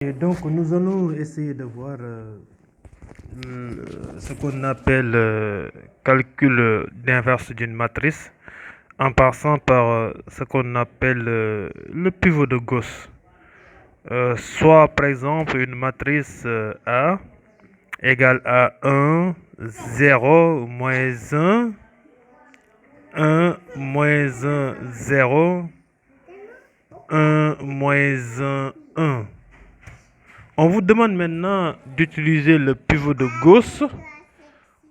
Et donc, nous allons essayer de voir ce qu'on appelle calcul d'inverse d'une matrice en passant par ce qu'on appelle le pivot de Gauss. Soit, par exemple, une matrice A égale à 1, 0, moins 1, moins 1, 0, 1, moins 1. On vous demande maintenant d'utiliser le pivot de Gauss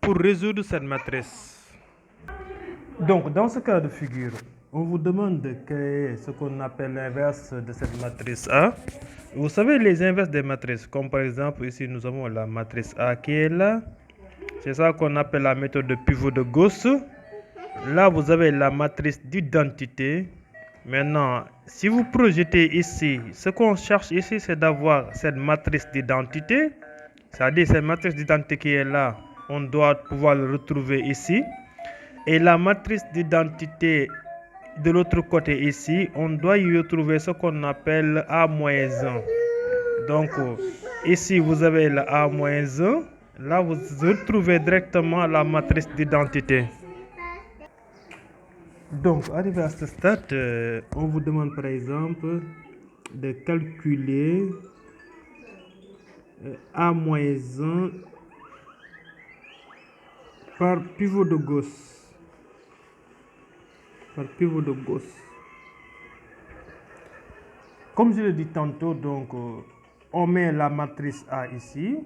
pour résoudre cette matrice. Donc, dans ce cas de figure, on vous demande de créer ce qu'on appelle l'inverse de cette matrice A. Vous savez les inverses des matrices, comme par exemple ici nous avons la matrice A qui est là. C'est ça qu'on appelle la méthode de pivot de Gauss. Là, vous avez la matrice d'identité. Maintenant, si vous projetez ici, ce qu'on cherche ici, c'est d'avoir cette matrice d'identité. C'est-à-dire cette matrice d'identité qui est là, on doit pouvoir le retrouver ici. Et la matrice d'identité de l'autre côté ici, on doit y retrouver ce qu'on appelle A-1. Donc, ici, vous avez le A-1. Là, vous retrouvez directement la matrice d'identité. Donc, arrivé à ce stade, on vous demande par exemple de calculer A-1 par pivot de Gauss. Comme je l'ai dit tantôt, donc, on met la matrice A ici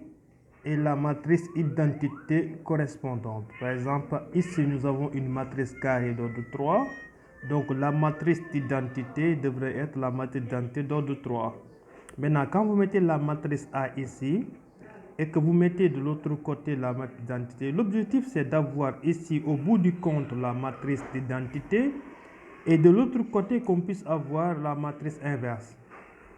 et la matrice identité correspondante. Par exemple, ici, nous avons une matrice carrée d'ordre 3. Donc, la matrice d'identité devrait être la matrice d'identité d'ordre 3. Maintenant, quand vous mettez la matrice A ici et que vous mettez de l'autre côté la matrice d'identité, l'objectif, c'est d'avoir ici, au bout du compte, la matrice d'identité et de l'autre côté, qu'on puisse avoir la matrice inverse.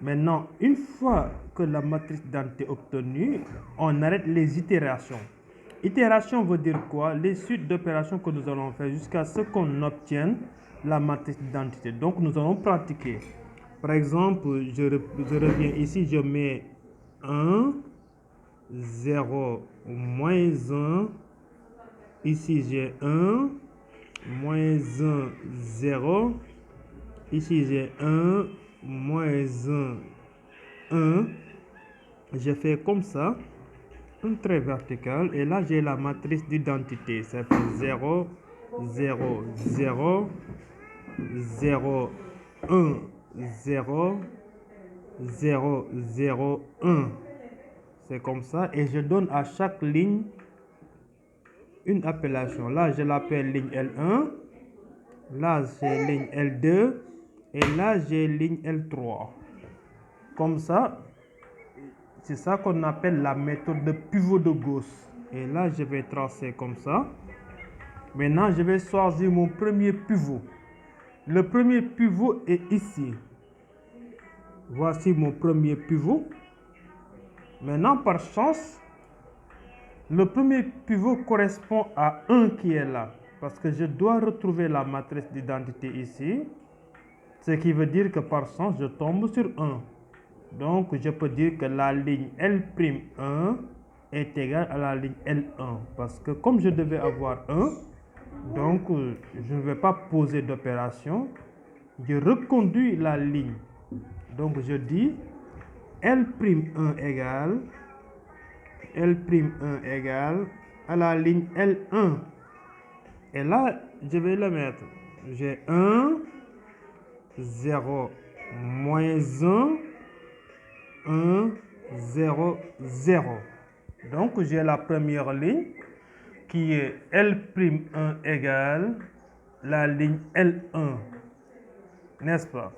Maintenant, une fois que la matrice d'identité est obtenue, on arrête les itérations. Itération veut dire quoi? Les suites d'opérations que nous allons faire jusqu'à ce qu'on obtienne la matrice d'identité. Donc, nous allons pratiquer. Par exemple, je reviens ici, je mets 1, 0, moins 1. Ici, j'ai 1, moins 1, 0. Ici, j'ai 1, moins 1, 1. Je fais comme ça, un trait vertical, et là j'ai la matrice d'identité. Ça fait 0, 0, 0, 0, 1, 0, 0, 0, 1. C'est comme ça, et je donne à chaque ligne une appellation. Là, je l'appelle ligne L1. Là, j'ai ligne L2. Et là, j'ai ligne L3. Comme ça, c'est ça qu'on appelle la méthode de pivot de Gauss. Et là, je vais tracer comme ça. Maintenant, je vais choisir mon premier pivot. Le premier pivot est ici. Voici mon premier pivot. Maintenant, par chance, le premier pivot correspond à 1 qui est là. Parce que je dois retrouver la matrice d'identité ici. Ce qui veut dire que par chance, je tombe sur 1. Donc, je peux dire que la ligne L'1 est égale à la ligne L1. Parce que comme je devais avoir 1, donc je ne vais pas poser d'opération. Je reconduis la ligne. Donc, je dis L'1 égale à la ligne L1. Et là, je vais le mettre. J'ai 1, 0, moins 1, 1, 0, 0. Donc, j'ai la première ligne qui est L'1 égale la ligne L1. N'est-ce pas?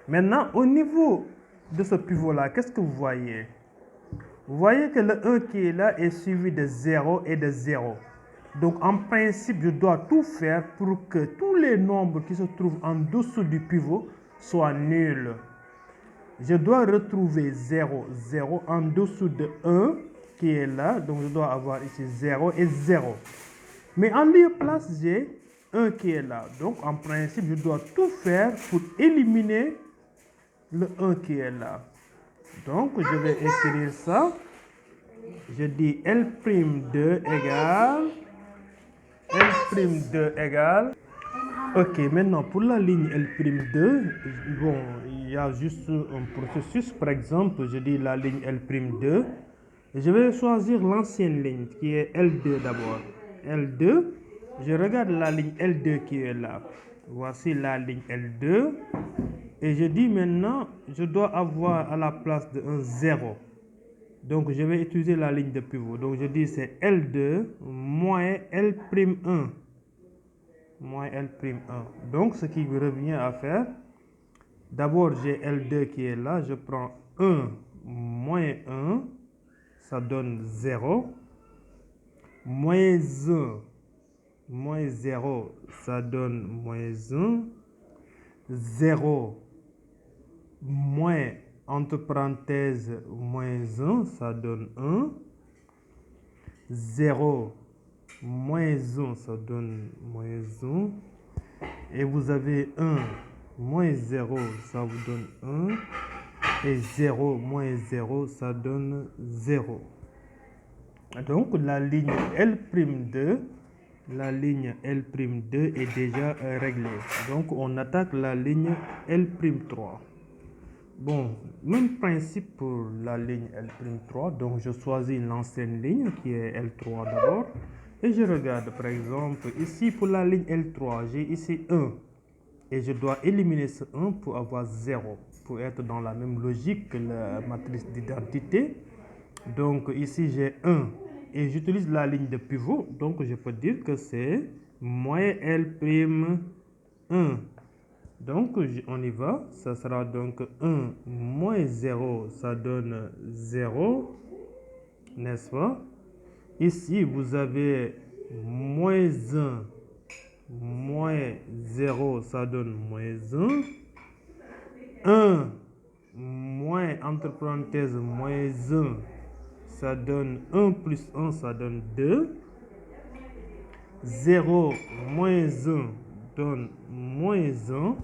Maintenant, au niveau de ce pivot-là, qu'est-ce que vous voyez? Vous voyez que le 1 qui est là est suivi de 0 et de 0. Donc, en principe, je dois tout faire pour que tous les nombres qui se trouvent en dessous du pivot soient nuls. Je dois retrouver 0, 0 en dessous de 1 qui est là. Donc, je dois avoir ici 0 et 0. Mais en lieu place, j'ai 1 qui est là. Donc, en principe, je dois tout faire pour éliminer le 1 qui est là. Donc, je vais écrire ça. Je dis L'2 égale L'2 égale. Ok, maintenant pour la ligne L'2, bon, il y a juste un processus. Par exemple, je dis la ligne L'2. Je vais choisir l'ancienne ligne qui est L2 d'abord. L2, je regarde la ligne L2 qui est là. Voici la ligne L2. Et je dis maintenant, je dois avoir à la place de un 0. Donc, je vais utiliser la ligne de pivot. Donc, je dis c'est L2 moins L'1. Moins L'1. Donc, ce qui revient à faire, d'abord, j'ai L2 qui est là. Je prends 1 moins 1. Ça donne 0. Moins 1 moins 0, ça donne moins 1. 0 moins, entre parenthèses, moins 1, ça donne 1. 0 moins 1, ça donne moins 1. Et vous avez 1 moins 0, ça vous donne 1. Et 0 moins 0, ça donne 0. Donc la ligne L'2, est déjà réglée. Donc on attaque la ligne L'3. Bon, même principe pour la ligne L'3. Donc je choisis l'ancienne ligne qui est L3 d'abord. Et je regarde par exemple ici pour la ligne L3, j'ai ici 1. Et je dois éliminer ce 1 pour avoir 0. Pour être dans la même logique que la matrice d'identité. Donc ici j'ai 1 et j'utilise la ligne de pivot, donc je peux dire que c'est moins L'1. Donc on y va, ça sera donc 1 moins 0, ça donne 0, n'est-ce pas? Ici vous avez moins 1 moins 0, ça donne moins 1. 1 moins, entre parenthèses, moins 1, ça donne 1 plus 1, ça donne 2. 0 moins 1 donne moins 1.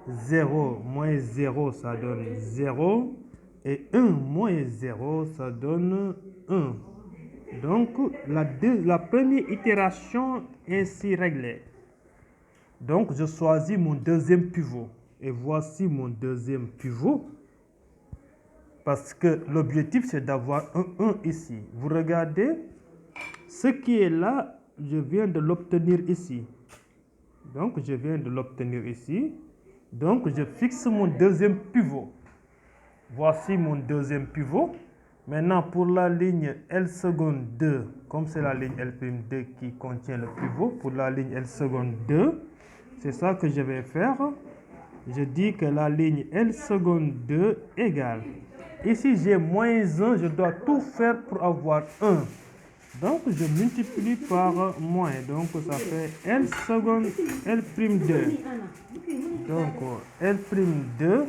0 moins 0, ça donne 0. Et 1 moins 0, ça donne 1. Donc, la première itération est ainsi réglée. Donc, je choisis mon deuxième pivot. Et voici mon deuxième pivot. Parce que l'objectif, c'est d'avoir un 1 ici. Vous regardez, ce qui est là, je viens de l'obtenir ici. Donc, je viens de l'obtenir ici. Donc, je fixe mon deuxième pivot. Voici mon deuxième pivot. Maintenant, pour la ligne L'2, comme c'est la ligne L'2 qui contient le pivot, pour la ligne L'2, c'est ça que je vais faire. Je dis que la ligne L'2 égale. Ici, j'ai moins 1, je dois tout faire pour avoir 1. Donc, je multiplie par moins. Donc, ça fait L'2. Donc, L'2,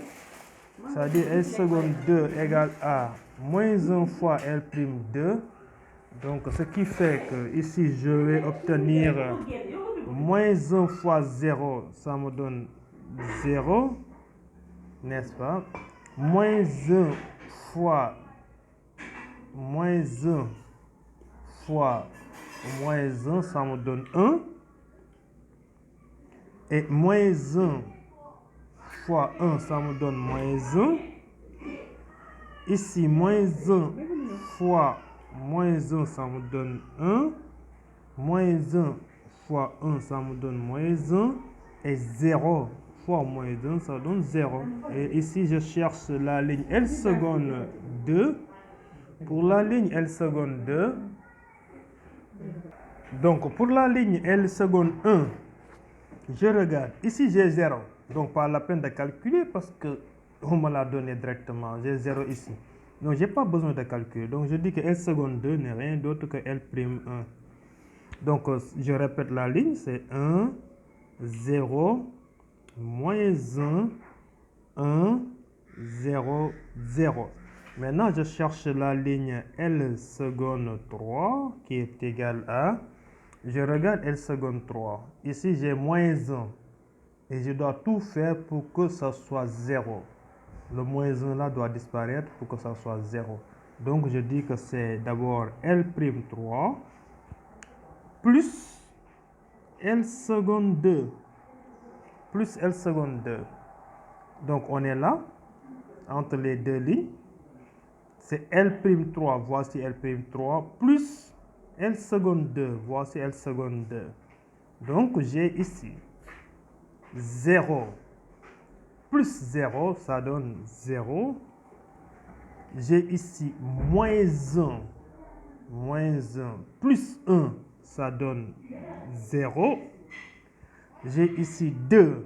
c'est-à-dire L'2 égale à moins 1 fois L'2. Donc, ce qui fait que ici, je vais obtenir moins 1 fois 0, ça me donne 0, n'est-ce pas? Moins 1 fois moins 1 fois moins 1, ça me donne 1. Et moins 1 fois 1, ça me donne moins 1. Ici, moins 1 fois moins 1, ça me donne 1. Moins 1 fois 1, ça me donne moins 1. Et 0 fois moins 1, ça donne 0. Et ici, je cherche la ligne L'2. Pour la ligne L'2, donc pour la ligne L'1, je regarde. Ici, j'ai 0. Donc, pas la peine de calculer parce qu'on me l'a donné directement. J'ai 0 ici. Donc, je n'ai pas besoin de calculer. Donc, je dis que L'2 n'est rien d'autre que L'1. Donc, je répète la ligne. C'est 1, 0, moins 1, 1, 0, 0. Maintenant, je cherche la ligne L'3 qui est égale à... Je regarde L'3. Ici, j'ai moins 1. Et je dois tout faire pour que ça soit 0. Le moins 1 là doit disparaître pour que ça soit 0. Donc, je dis que c'est d'abord L'3 plus L seconde 2 plus L seconde 2. Donc, on est là, entre les deux lignes. C'est L'3, voici L'3, plus L seconde 2, voici L seconde 2. Donc, j'ai ici 0 plus 0, ça donne 0. J'ai ici moins 1 plus 1, ça donne 0. J'ai ici 2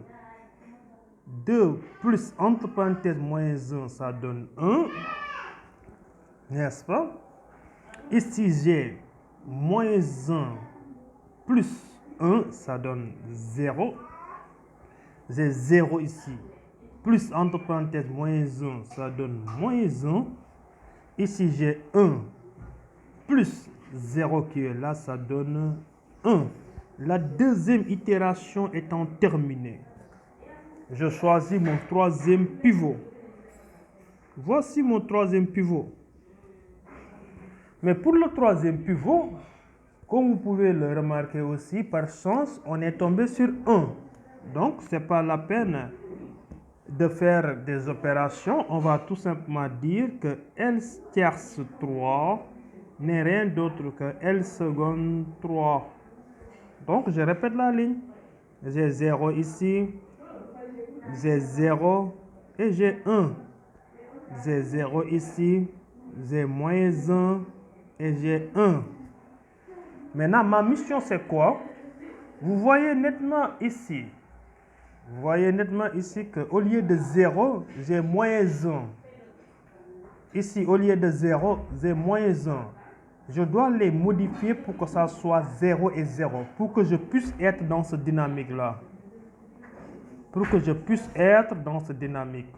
plus, entre parenthèses, moins 1, ça donne 1. N'est-ce pas? Ici, j'ai moins 1 plus 1, ça donne 0. J'ai 0 ici. Plus, entre parenthèses, moins 1, ça donne moins 1. Ici, j'ai 1 plus 0 qui est là, ça donne 1. La deuxième itération étant terminée, je choisis mon troisième pivot. Voici mon troisième pivot. Mais pour le troisième pivot, comme vous pouvez le remarquer aussi, par chance, on est tombé sur 1. Donc, ce n'est pas la peine de faire des opérations. On va tout simplement dire que L tierce 3 n'est rien d'autre que L seconde 3. Donc, je répète la ligne. J'ai 0 ici, j'ai 0 et j'ai 1. J'ai 0 ici, j'ai moins 1 et j'ai 1. Maintenant, ma mission, c'est quoi? Vous voyez nettement ici. Vous voyez nettement ici qu'au lieu de 0, j'ai moins 1. Ici, au lieu de 0, j'ai moins 1. Je dois les modifier pour que ça soit 0 et 0, pour que je puisse être dans cette dynamique-là. Pour que je puisse être dans cette dynamique.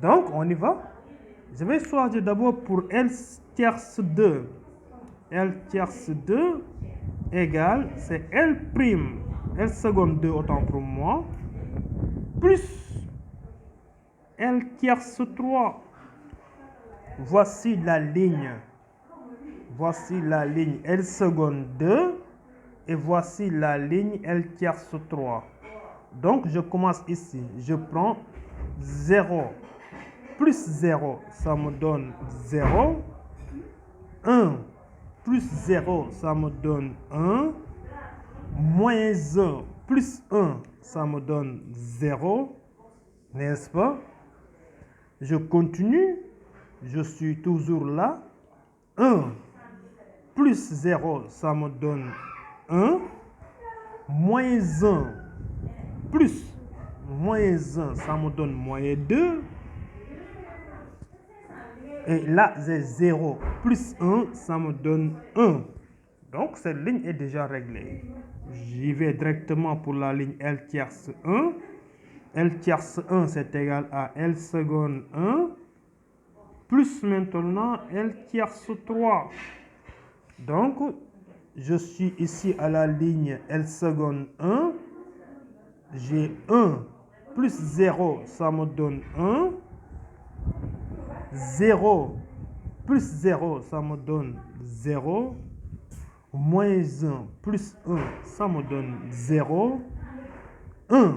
Donc, on y va. Je vais choisir d'abord pour L tierce 2. L tierce 2 égale, c'est L prime, L seconde 2 autant pour moi, plus L tierce 3. Voici la ligne. Voici la ligne L seconde 2 et voici la ligne L tierce 3. Donc, je commence ici. Je prends 0 plus 0, ça me donne 0. 1 plus 0, ça me donne 1. Moins 1 plus 1, ça me donne 0. N'est-ce pas? Je continue. Je suis toujours là. 1 plus 0, ça me donne 1. Moins 1 plus moins 1, ça me donne moins 2. Et là, j'ai 0 plus 1, ça me donne 1. Donc, cette ligne est déjà réglée. J'y vais directement pour la ligne L tierce 1. L tierce 1, c'est égal à L seconde 1. Plus maintenant L tierce 3. Donc, je suis ici à la ligne L seconde 1. J'ai 1 plus 0, ça me donne 1. 0 plus 0, ça me donne 0. Moins 1 plus 1, ça me donne 0. 1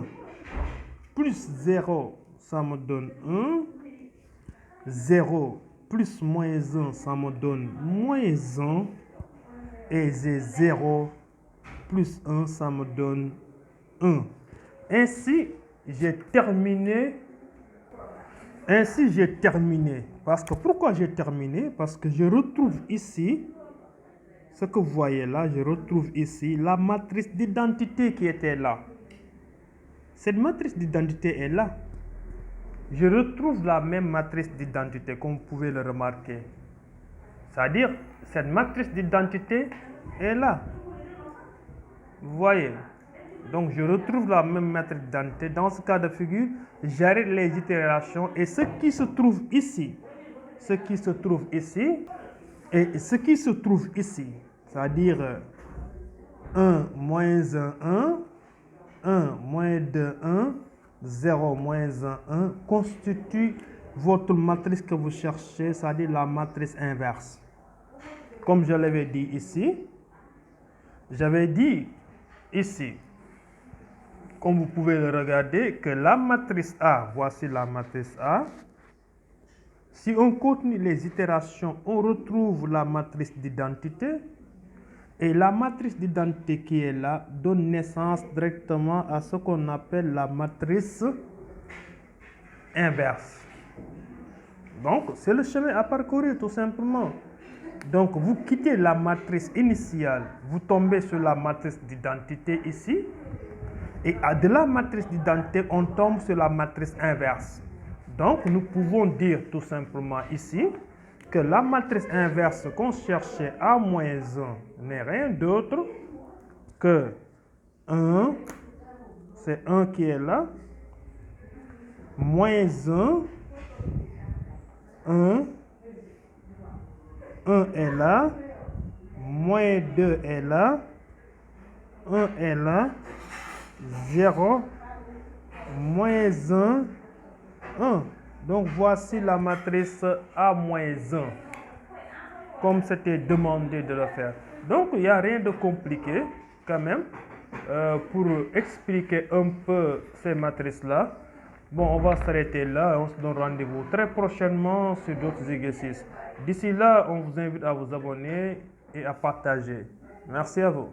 plus 0, ça me donne 1. 0 plus moins 1, ça me donne moins 1. Et j'ai 0 plus 1, ça me donne 1. Ainsi, j'ai terminé. Parce que pourquoi j'ai terminé? Parce que je retrouve ici, ce que vous voyez là, je retrouve ici la matrice d'identité qui était là. Cette matrice d'identité est là. Je retrouve la même matrice d'identité, comme vous pouvez le remarquer. C'est-à-dire, cette matrice d'identité est là. Vous voyez? Donc, je retrouve la même matrice d'identité. Dans ce cas de figure, j'arrête les itérations et ce qui se trouve ici, et ce qui se trouve ici, c'est-à-dire 1, moins 1, 1, 1, moins 2, 1, 0, moins 1, 1, constitue votre matrice que vous cherchez, c'est-à-dire la matrice inverse. Comme je l'avais dit ici, j'avais dit ici, comme vous pouvez le regarder, que la matrice A, voici la matrice A. Si on continue les itérations, on retrouve la matrice d'identité. Et la matrice d'identité qui est là donne naissance directement à ce qu'on appelle la matrice inverse. Donc, c'est le chemin à parcourir tout simplement. Donc, vous quittez la matrice initiale, vous tombez sur la matrice d'identité ici. Et de la matrice d'identité, on tombe sur la matrice inverse. Donc, nous pouvons dire tout simplement ici que la matrice inverse qu'on cherchait A-1 n'est rien d'autre que 1, c'est 1 qui est là, moins 1, 1 est là, moins 2 est là, 1 est là, 0, moins 1, 1. Donc voici la matrice A-1, comme c'était demandé de le faire. Donc il n'y a rien de compliqué quand même pour expliquer un peu ces matrices-là. Bon, on va s'arrêter là et on se donne rendez-vous très prochainement sur d'autres exercices. D'ici là, on vous invite à vous abonner et à partager. Merci à vous.